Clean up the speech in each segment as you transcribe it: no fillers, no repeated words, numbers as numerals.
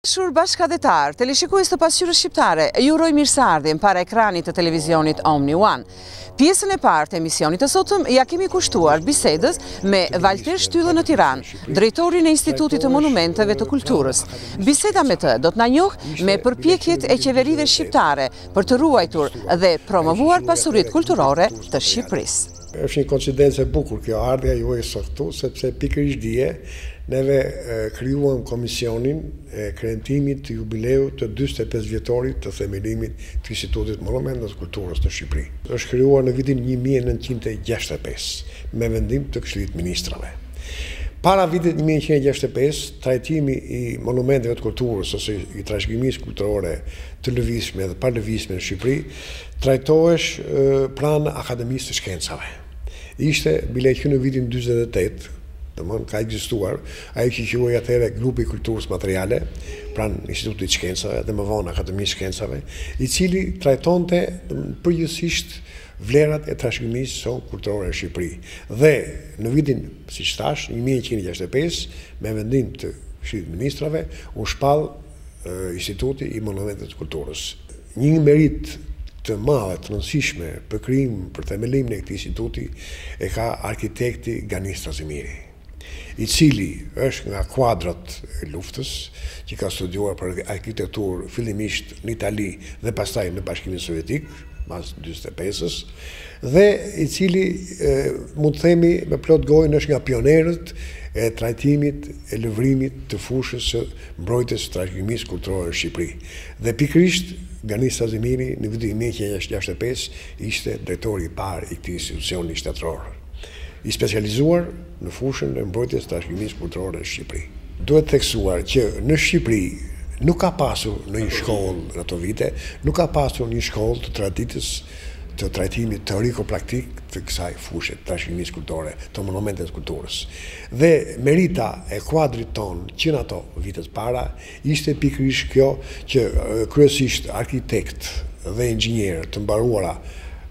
Shur bashkëdhetar, teleshikues të pasqyrës shqiptare, ju uroj mirëseardhjen para ekranit të televizionit Omni One. Pjesën e parë të emisionit të sotëm ja kemi kushtuar bisedës me Valter Shtyllën në Tiranë, drejtorin e Institutit të Monumenteve të Kulturës. Biseda me të do të na njohë me përpjekjet e qeverive shqiptare për të ruajtur dhe promovuar pasuritë kulturore të Shqipërisë. Është një koincidencë e bukur kjo ardhja juaj sot këtu, sepse pikërisht dje neve krijuam komisionin e kremtimit të jubileut të 45 vjetorit të themelimit të Institutit Monumenteve të Kulturës të Shqipërisë. Është krijuar në vitin 1965 me vendim të Këshillit Ministrave. Para vitit 1965, trajtimi i monumenteve të kulturës ose i trashëgimisë kulturore të lëvizshme dhe pa lëvizshme në Shqipëri trajtohesh pranë Akademisë së Shkencave. Ishte bile që në vitin 48, ka ekzistuar ajo që quhej atëherë Grupi i Kulturës Materiale, pranë Institutit të Shkencave dhe më vonë Akademisë së Shkencave, i cili trajtonte përgjithsisht vlerat e trashëgimisë kulturore në Shqipëri. Dhe në vitin, siç thash, 1965, me vendim të Këshillit Ministrave, u shpall Instituti i Monumenteve të Kulturës. Një merit të madhe, të rëndësishme për krijim, për themelimin e këtij instituti e ka arkitekti Ganis Strazimiri, i cili është nga kuadrat e luftës, që ka studiuar për arkitekturë fillimisht në Itali dhe pastaj në Bashkimin Sovjetik, mas 45-s, dhe i cili, mund të themi me plot gojë, është nga pionerët e trajtimit e lëvrimit të fushës së mbrojtjes së trashëgimisë kulturore në Shqipëri. Dhe pikërisht Ganis Strazimiri në vitin 1965 ishte drejtori i parë i këtij institucioni shtetëror, i specializuar në fushën e mbrojtjes së trashëgimisë kulturore në Shqipëri. Duhet theksuar që në Shqipëri nuk ka pasur në një shkollë në ato vite, nuk ka pasur një shkollë të traditës të trajtimit teoriko-praktik të kësaj fushë të trashëgimisë kulturore, të monumenteve të kulturës. Dhe merita e kuadrit ton që në ato vitet para ishte pikërisht kjo që kryesisht arkitekt dhe inxhinierë të mbaruara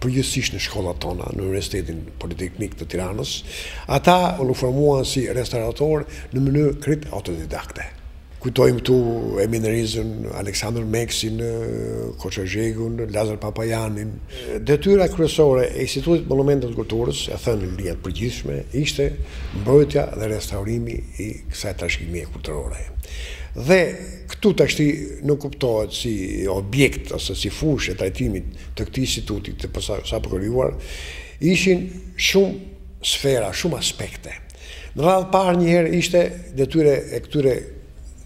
përgjithsisht në shkollat tona, në Universitetin Politeknik të Tiranës, ata u formuan si restaurator në mënyrë krejt autodidakte. Kujtojmë këtu eminerizën Aleksandër Meksin, Koço Zhegun, Lazar Papajanin. Detyra kryesore e Institutit Monumenteve të Kulturës, e thënë në linjat përgjithshme, ishte mbrojtja dhe restaurimi i kësaj trashëgimie kulturore. Dhe këtu tashti nuk kuptohet si objekt ose si fushë e trajtimit të këtij instituti të sapo krijuar, ishin shumë sfera, shumë aspekte. Në radhë parë njëherë ishte detyre e këtyre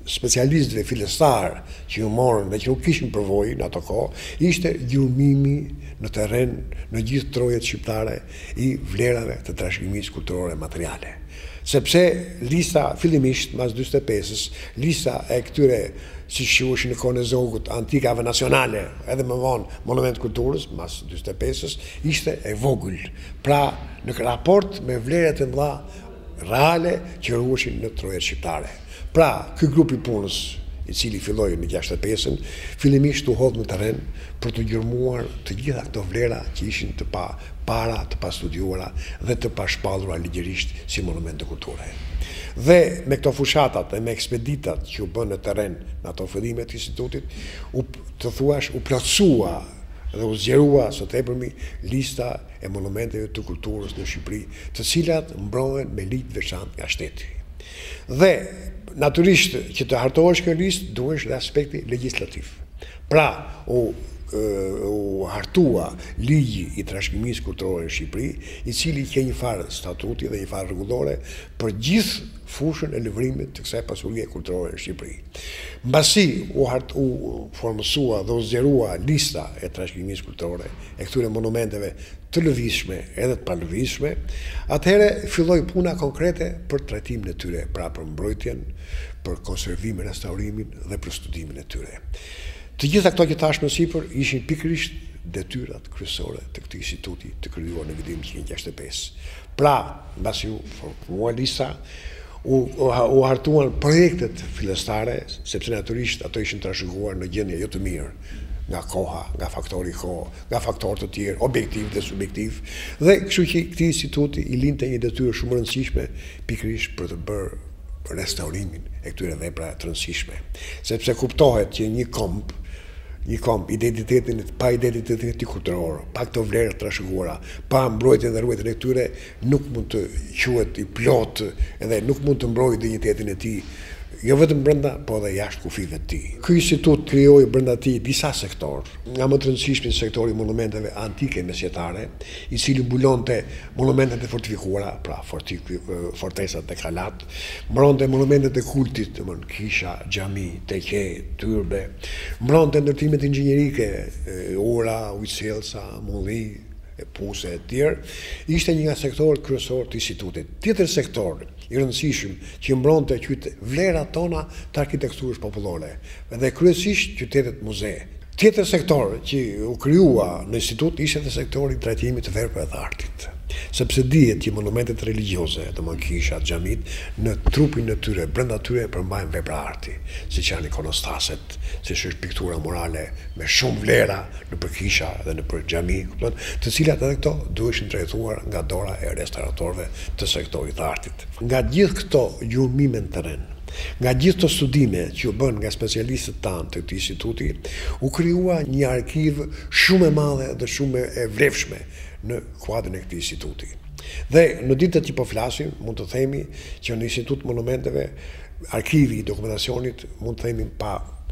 specialistëve fillestar që ju morën dhe që nuk kishin përvojë në ato kohë, ishte gjurmimi në terren në gjithë trojet shqiptare i vlerave të trashëgimisë kulturore materiale. Sepse lista fillimisht mas 45-s, lista e këtyre si quheshin në kohën e Zogut antikave nacionale, edhe më vonë monument kulturës mas 45-s, ishte e vogël. Pra në raport me vlerat e mëdha reale që ruheshin në trojet shqiptare. Pra, ky grup i punës, i cili filloi në 65-ën, fillimisht u hodh në terren për të gjurmuar të gjitha këto vlera që ishin të pa studiuara dhe të pa shpallura ligjërisht si monumente kulturore. Dhe me këto fushatat dhe me ekspeditat që u bën në terren në ato fillime të institutit, u plotësua dhe u zgjerua së tepërmi lista e monumenteve të kulturës në Shqipëri, të cilat mbrohen me ligj të veçantë nga shteti. Dhe natyrisht që të hartohesh kjo listë duhesh dhe aspekti legjislativ. Pra, u hartua ligji i trashëgimisë kulturore në Shqipëri, i cili ka një farë statuti dhe një farë rregullore për gjithë fushën e lëvrimit të kësaj pasurie kulturore në Shqipëri. Mbasi u formosua dhe u zgjerua lista e trashëgimisë kulturore e këtyre monumenteve të lëvizshme edhe të palëvizshme, atëherë filloi puna konkrete për trajtimin e tyre, pra për mbrojtjen, për konservimin, restaurimin dhe për studimin e tyre. Të gjitha këto që thash më sipër ishin pikërisht detyrat kryesore të këtij instituti të krijuar në vitin 1965. Pra, mbasi u formua lista, u hartuan projektet fillestare, sepse natyrisht ato ishin trashëguar në gjendje jo të mirë nga koha, nga faktori kohë, nga faktorë të tjerë, objektiv dhe subjektiv. Dhe kështu që këtij instituti i linte një detyrë shumë e rëndësishme pikërisht për të bërë restaurimin e këtyre vepra të rëndësishme. Sepse kuptohet që një komp, pa identitetin kulturor, pa këto vlerë të trashëguara, pa mbrojtjen dhe ruajtjen e këtyre, nuk mund të quhet i plot edhe nuk mund të mbrojë dinjitetin e tij, jo vetëm brenda, po edhe jashtë kufive të tij. Ky institut krijoi brenda tij disa sektor, nga më të rëndësishmi sektori i monumenteve antike mesjetare, i cili mbulonte monumentet e fortifikuara, pra fortesat e Kalat, mbronte monumentet e kultit, domthon kisha, xhami, teke, tyrbe, mbronte ndërtimet inxhinierike, ora, ujësellsa, mulli, puse e tjerë, ishte një nga sektorët kryesor të institutit. Tjetër sektor i rëndësishëm që mbronte vlerat tona të arkitekturës popullore dhe kryesisht qytetet muze. Tjetër sektor që u krijua në institut ishte dhe sektori i trajtimit të veprave të artit. Sepse dihet që monumentet religjioze, domthonjë kishat, xhamit, në trupin e tyre, brenda tyre përmbajnë vepra arti, siç janë ikonostaset, siç është piktura murale me shumë vlera nëpër kisha dhe nëpër xhami, të cilat edhe këto duheshin drejtuar nga dora e restauratorëve të sektorit të artit. Nga gjithë këto gjurmime në terren, nga gjithë të studime që u bën nga specialistët tanë të këtij instituti, u krijua një arkiv shumë e madhe dhe shumë e vlefshme në kuadrin e këtij instituti. Dhe në ditët që po flasim, mund të themi që në Institut Monumenteve, arkivi i dokumentacionit, mund të themi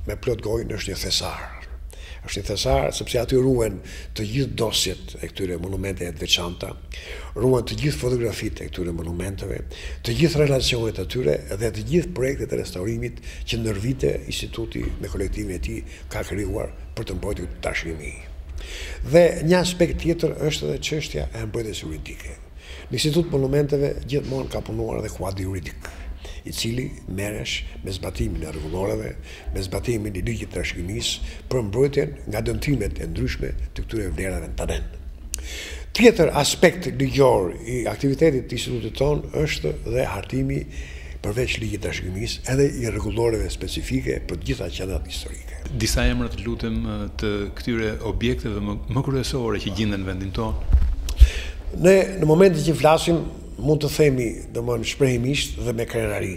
me plot gojë, është një thesar. Është një thesar sepse aty ruhen të gjithë dosjet e këtyre monumenteve të veçanta, ruhen të gjithë fotografitë e këtyre monumenteve, të gjithë relacionet e tyre dhe të gjithë projektet e restaurimit që ndër vite instituti me kolektivin e tij ka krijuar për të mbrojtur trashëgimi. Dhe një aspekt tjetër është edhe çështja e mbrojtjes juridike. Në Institut Monumenteve gjithmonë ka punuar edhe kuadri juridik, i cili merresh me zbatimin e rregulloreve, me zbatimin e ligjit të trashëgimisë për mbrojtjen nga dëmtimet e ndryshme të këtyre vlerave në terren. Tjetër aspekt ligjor i aktivitetit të institutit tonë është dhe hartimi përveç ligjit të trashëgimisë edhe i rregulloreve specifike për të gjitha qendrat historike. Disa emra të lutem të këtyre objekteve më kryesore që gjenden në vendin tonë. Ne në momentin që flasim mund të themi, domthonjë shprehimisht dhe me krenari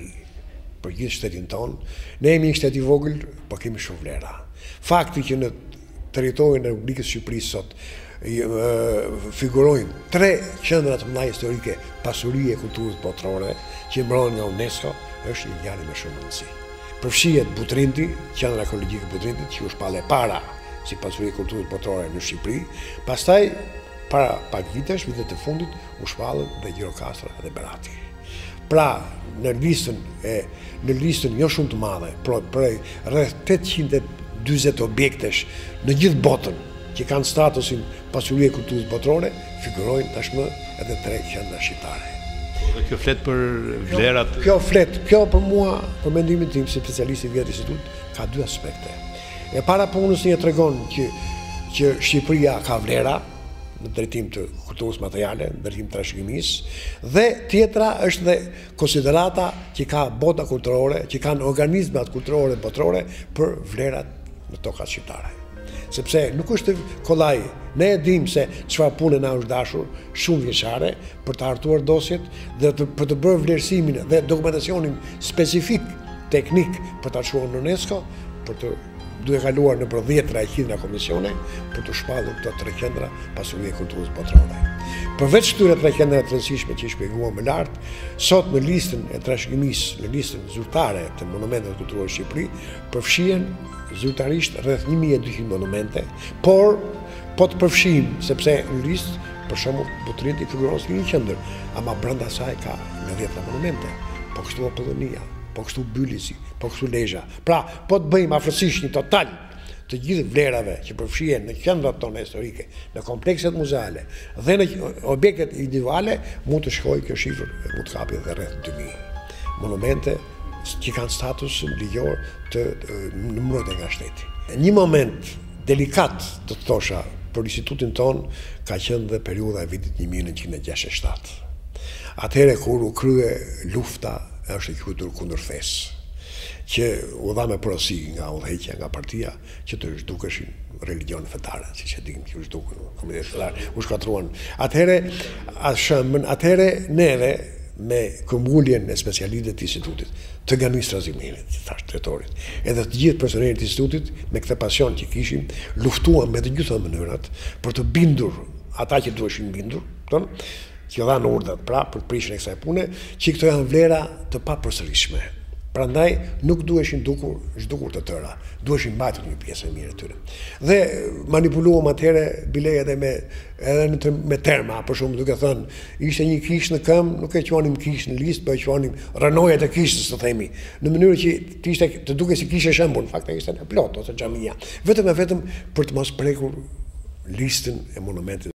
për gjithë shtetin tonë, ne jemi një shtet i vogël, por kemi shumë vlera. Fakti që në territorin e Republikës Shqipërisë sot figurojnë 3 qendra të mëdha historike pasurie e kulturës botërore që mbrohen nga UNESCO, është një ngjarje me shumë rëndësi. Përfshihet Butrindi, qendra arkeologjike e Butrindit, që u shpall e para si pasuri e kulturës botërore në Shqipëri, pastaj para pak vitesh, vitet e fundit, u shpallën dhe Gjirokastra dhe Berati. Pra, në listën jo shumë të madhe, prej rreth 840 objektesh në gjithë botën që kanë statusin pasurie e kulturës botërore, figurojnë tashmë edhe 3 qendra shqiptare. Dhe kjo flet për vlerat. Kjo për mua, për mendimin tim si specialist i vjetë institut, ka 2 aspekte. E para punës një tregon që Shqipëria ka vlera në drejtim të kulturës materiale, në drejtim të trashëgimisë, dhe tjetra është dhe konsiderata që ka bota kulturore, që kanë organizmat kulturore dhe botërore për vlerat në tokat shqiptare. Sepse nuk është kollaj, ne e dim se çfarë pune na është dashur shumë vjeçare për të hartuar dosjet dhe për të bërë vlerësimin dhe dokumentacionin specifik teknik për ta çuar në UNESCO, për të duhet kaluar në për 10 e qindra komisione për të shpallur këto 3 qendra pasurie e kulturës botërore. Përveç këtyre 3 qendra të rëndësishme që i shpjeguam më lart, sot në listën e trashëgimisë, në listën zyrtare të monumenteve kulturore në Shqipëri, përfshihen zyrtarisht rreth 1200 monumente, por po të përfshijmë sepse në listë për shembull Butrindi figuron si një qendër, ama brenda saj ka në 10 monumente, po kështu Apollonia, po kështu Bylici, po kështu Lezhë. Pra, po të bëjmë afërsisht një total të gjithë vlerave që përfshihen në qendrat tona historike, në komplekset muzeale dhe në objektet individuale, mund të shkojë kjo shifër, mund të kapi edhe rreth 2000 monumente që kanë status ligjor të mbrojtur nga shteti. Një moment delikat, të thosha, për institutin ton ka qenë dhe periudha e vitit 1967. Atëherë kur u krye lufta është e quajtur kundër fesë, që u dha me porosi nga udhëheqja nga partia që të zhdukeshin religion fetare, siç e dimë që u zhdukën komunitetet fetare, u shkatruan. Atëherë neve me këmbulljen e specialistëve të institutit, të Ganis Trazimenit, që thash drejtorit, edhe të gjithë personelit të institutit, me këtë pasion që kishim, luftuam me të gjitha mënyrat për të bindur ata që duheshin bindur, që dhanë urdhat pra për prishjen e kësaj pune, që këto janë vlera të papërsërishme. Prandaj nuk duheshin zhdukur të tëra, duheshin mbajtur një pjesë e mirë e tyre. Dhe manipuluam atëherë bilej edhe me terma, për shumë duke thënë, ishte një kish në këmbë, nuk e quanim kish në listë, po e quanim rënojat e kishës, të themi, në mënyrë që të duke si kishë shembull, në fakt ishte në plot ose xhamia, vetëm për të mos prekur listën e monumentit.